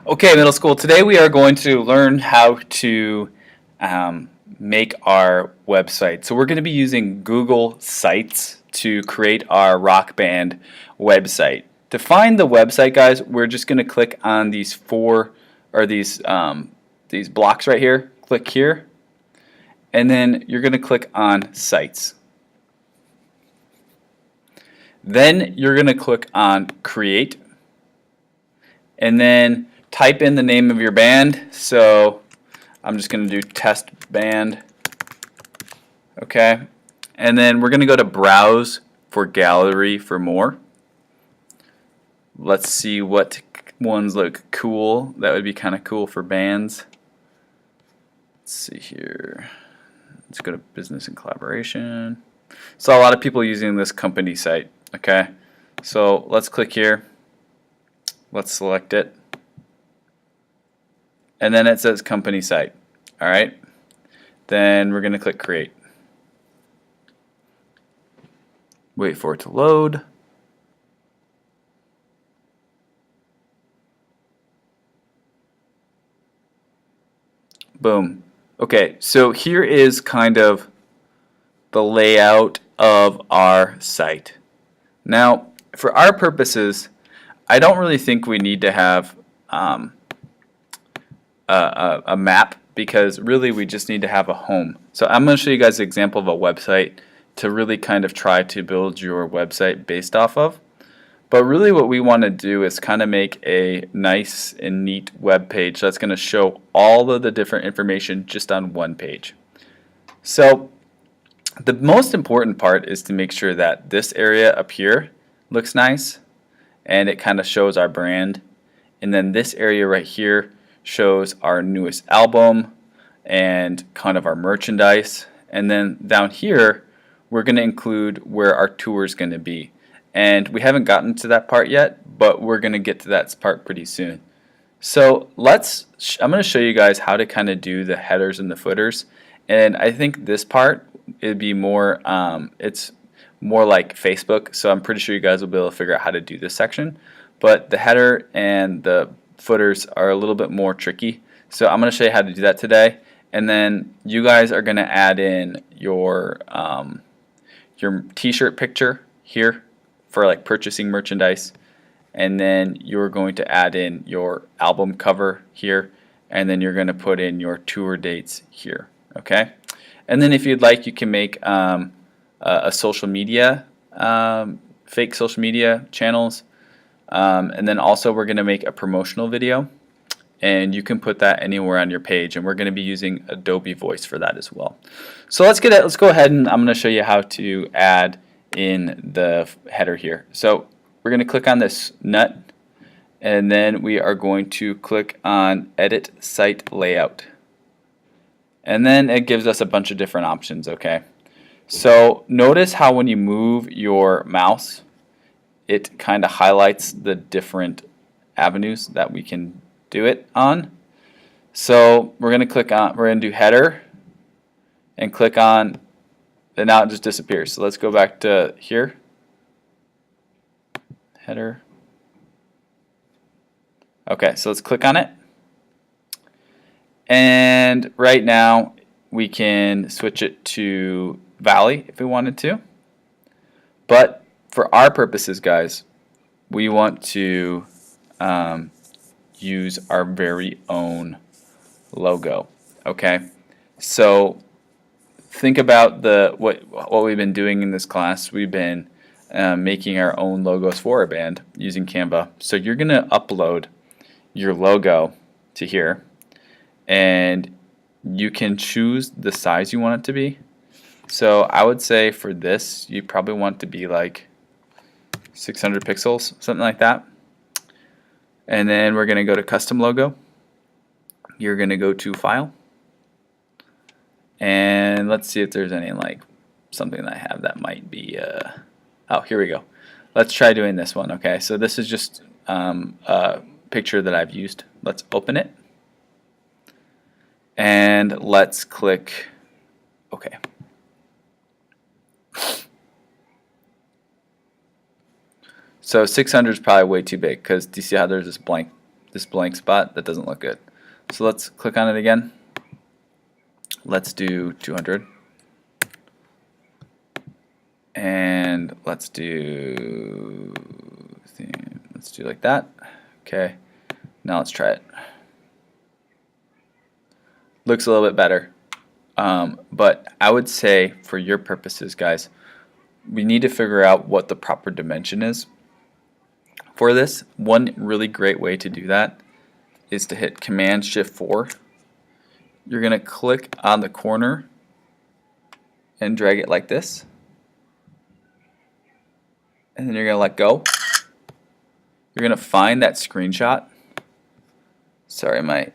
Okay, middle school, today we are going to learn how to make our website. So we're going to be using Google Sites to create our Rock Band website. To find the website, guys, we're just going to click on these these blocks right here. Click here, and then you're going to click on Sites. Then you're going to click on Create, and then type in the name of your band. So I'm just going to do test band. Okay. And then we're going to go to browse for gallery for more. Let's see what ones look cool. That would be kind of cool for bands. Let's see here. Let's go to business and collaboration. So a lot of people using this company site. Okay. So let's click here. Let's select it. And then it says company site. Alright. Then we're going to click create. Wait for it to load. Boom. Okay, so here is kind of the layout of our site. Now, for our purposes, I don't really think we need to have a map, because really we just need to have a home. So I'm going to show you guys an example of a website to really kind of try to build your website based off of. But really what we want to do is kind of make a nice and neat web page that's going to show all of the different information just on one page. So the most important part is to make sure that this area up here looks nice and it kind of shows our brand, and then this area right here shows our newest album and kind of our merchandise, and then down here we're going to include where our tour is going to be. And we haven't gotten to that part yet, but we're going to get to that part pretty soon. So I'm going to show you guys how to kind of do the headers and the footers, and I think this part it'd be more it's more like Facebook, so I'm pretty sure you guys will be able to figure out how to do this section. But the header and the footers are a little bit more tricky, so I'm going to show you how to do that today. And then you guys are going to add in your t-shirt picture here for like purchasing merchandise, and then you're going to add in your album cover here, and then you're going to put in your tour dates here. Okay, and then if you'd like, you can make a social media, fake social media channels. And then also we're going to make a promotional video, and you can put that anywhere on your page, and we're going to be using Adobe Voice for that as well. So let's go ahead, and I'm going to show you how to add in the header here. So we're going to click on this nut, and then we are going to click on edit site layout, and then it gives us a bunch of different options. Okay, so notice how when you move your mouse, it kind of highlights the different avenues that we can do it on. So we're going to do header and click on, and now it just disappears. So let's go back to here, header. Okay, so let's click on it, and right now we can switch it to Valley if we wanted to, but for our purposes, guys, we want to use our very own logo. Okay, so think about what we've been doing in this class. We've been making our own logos for our band using Canva. So you're going to upload your logo to here, and you can choose the size you want it to be. So I would say for this, you probably want it to be like 600 pixels, something like that. And then we're going to go to custom logo. You're going to go to file, and let's see if there's any like something that I have that might be oh, here we go. Let's try doing this one. Okay, so this is just a picture that I've used. Let's open it, and let's click OK. So 600 is probably way too big, because do you see how there's this blank spot, that doesn't look good. So let's click on it again. Let's do 200. And let's do like that. Okay. Now let's try it. Looks a little bit better. But I would say for your purposes, guys, we need to figure out what the proper dimension is for this. One really great way to do that is to hit Command-Shift-4. You're going to click on the corner and drag it like this. And then you're going to let go. You're going to find that screenshot. Sorry, my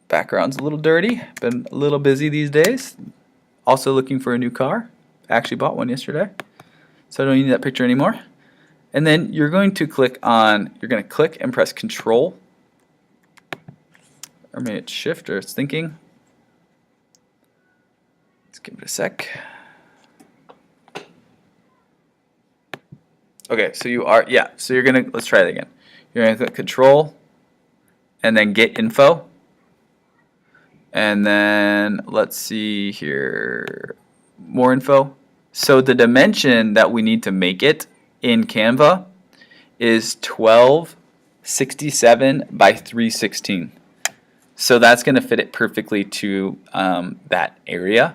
background's a little dirty. Been a little busy these days. Also looking for a new car. Actually bought one yesterday, so I don't need that picture anymore. And then you're going to click and press Control, or maybe it's Shift, or it's thinking. Let's give it a sec. Okay, so you're gonna, let's try it again. You're gonna click Control, and then Get Info, and then let's see here, more info. So the dimension that we need to make it in Canva is 1267 by 316. So that's going to fit it perfectly to that area.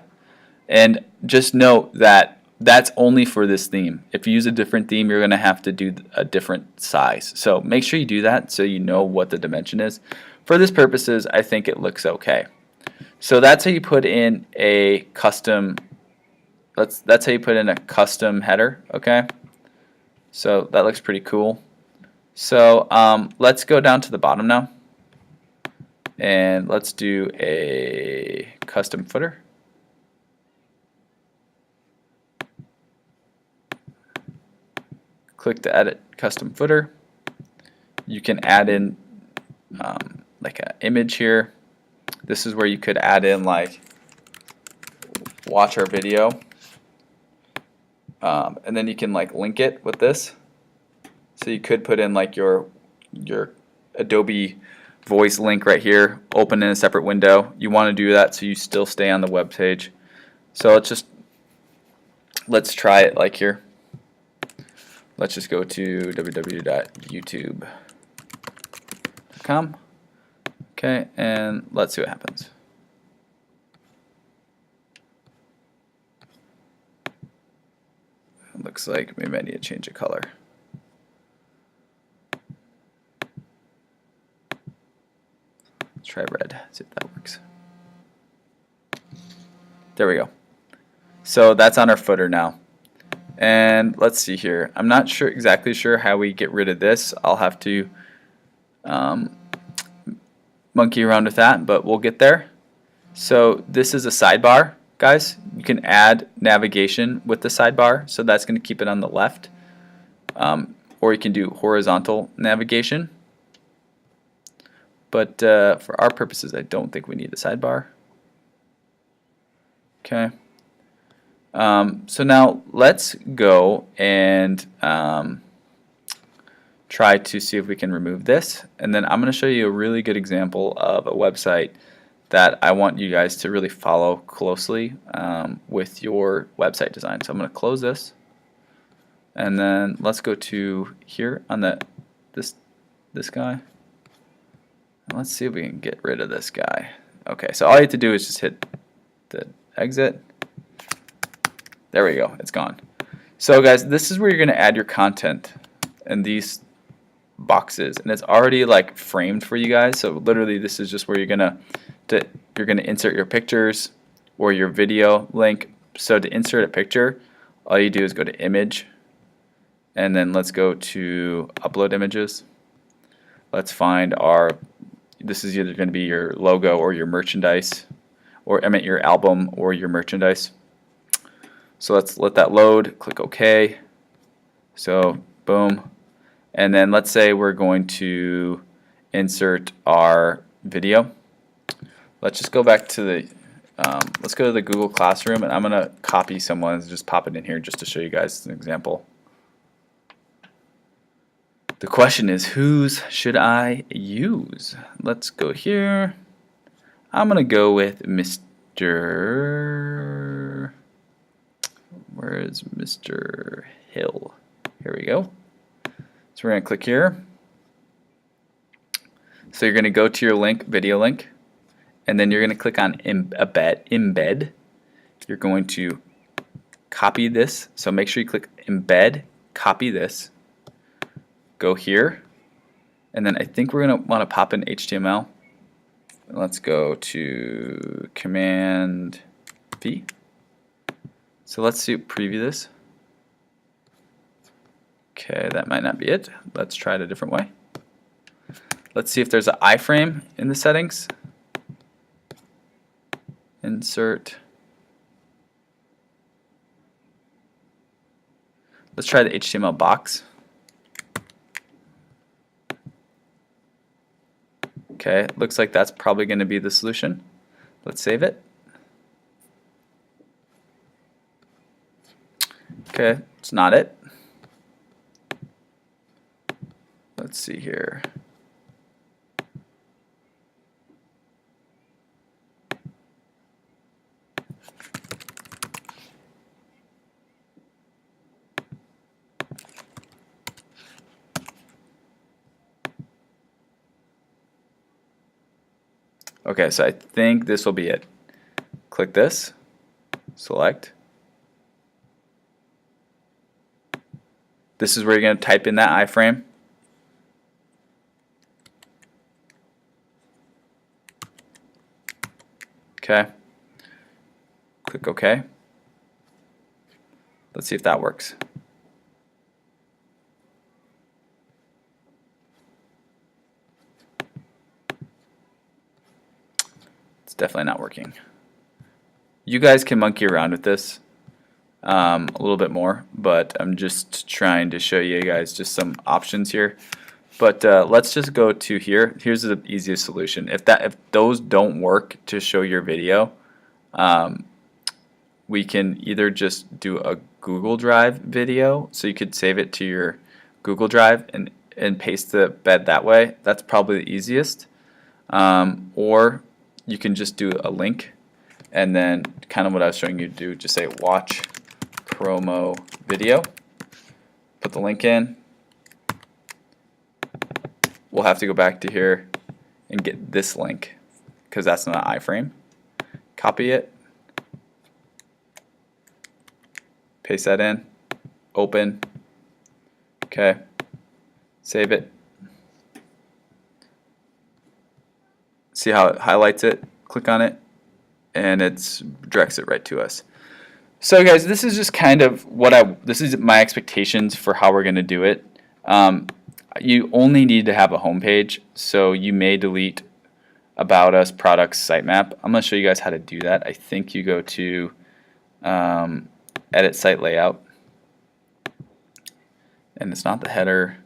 And just note that that's only for this theme. If you use a different theme, you're going to have to do a different size. So make sure you do that so you know what the dimension is. For this purposes, I think it looks okay. So that's how you put in a custom. That's how you put in a custom header. Okay. So that looks pretty cool. So let's go down to the bottom now, and let's do a custom footer. Click to edit custom footer. You can add in like an image here. This is where you could add in like watch our video, and then you can like link it with this. So you could put in like your Adobe voice link right here, open in a separate window. You want to do that so you still stay on the web page. So let's try it like here. Let's just go to www.youtube.com. Okay, and let's see what happens. It looks like maybe I need to change the color. Let's try red, see if that works. There we go. So that's on our footer now. And let's see here. I'm not exactly sure how we get rid of this. I'll have to monkey around with that, but we'll get there. So this is a sidebar, guys. You can add navigation with the sidebar, so that's going to keep it on the left. Or you can do horizontal navigation. But for our purposes, I don't think we need the sidebar. Okay. So now let's go and try to see if we can remove this. And then I'm going to show you a really good example of a website that I want you guys to really follow closely with your website design. So I'm going to close this. And then let's go to here on this guy. Let's see if we can get rid of this guy. Okay, so all you have to do is just hit the exit. There we go, it's gone. So guys, this is where you're going to add your content in these boxes, and it's already like framed for you guys. So literally, this is just where you're gonna insert your pictures or your video link. So to insert a picture, all you do is go to Image, and then let's go to Upload Images. Let's find this is either going to be your logo or your merchandise, or I meant your album or your merchandise. So let's let that load, click OK. So boom. And then let's say we're going to insert our video. Let's just go back to the, let's go to the Google Classroom, and I'm going to copy someone's, just pop it in here just to show you guys an example. The question is, whose should I use? Let's go here. I'm going to go with Mr. Where is Mr. Hill? Here we go. So we're going to click here. So you're going to go to your link, video link, and then you're going to click on embed. You're going to copy this. So make sure you click embed, copy this, go here, and then I think we're going to want to pop in HTML. Let's go to Command V. So let's see, preview this. Okay, that might not be it. Let's try it a different way. Let's see if there's an iframe in the settings. Insert. Let's try the HTML box. Okay, looks like that's probably going to be the solution. Let's save it. Okay, it's not it. Let's see here. Okay, so I think this will be it. Click this, select. This is where you're going to type in that iframe. Okay. Click OK. Let's see if that works. It's definitely not working. You guys can monkey around with this a little bit more, but I'm just trying to show you guys just some options here. But let's just go to here. Here's the easiest solution. If those don't work to show your video, we can either just do a Google Drive video, so you could save it to your Google Drive and paste the bed that way. That's probably the easiest. Or you can just do a link, and then kind of what I was showing you to do, just say watch promo video. Put the link in. We'll have to go back to here and get this link because that's not an iframe. Copy it. Paste that in. Open. Okay. Save it. See how it highlights it? Click on it, and it directs it right to us. So guys, this is just kind of this is my expectations for how we're going to do it. You only need to have a home page, so you may delete about us, products, sitemap. I'm going to show you guys how to do that. I think you go to edit site layout, and it's not the header.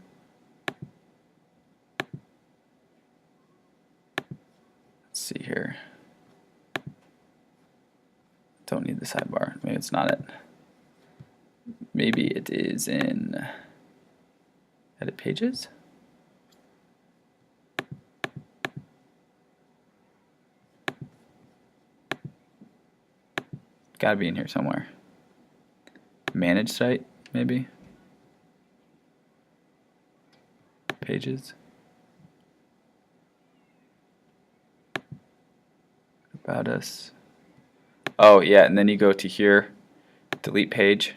Let's see here. Don't need the sidebar. Maybe it's not it. Maybe it is in edit pages. Gotta be in here somewhere. Manage site, maybe. Pages. About us. Oh yeah, and then you go to here, delete page.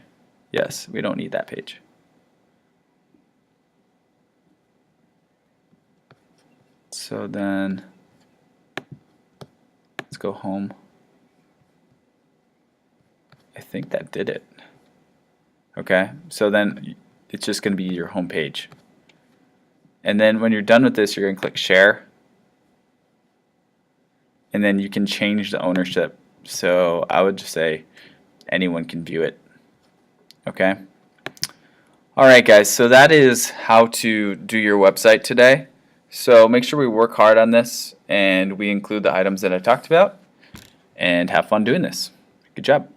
Yes, we don't need that page. So then, let's go home. I think that did it. Okay, so then it's just going to be your home page. And then when you're done with this, you're going to click share. And then you can change the ownership. So I would just say anyone can view it. Okay. Alright guys, so that is how to do your website today. So make sure we work hard on this and we include the items that I talked about and have fun doing this. Good job.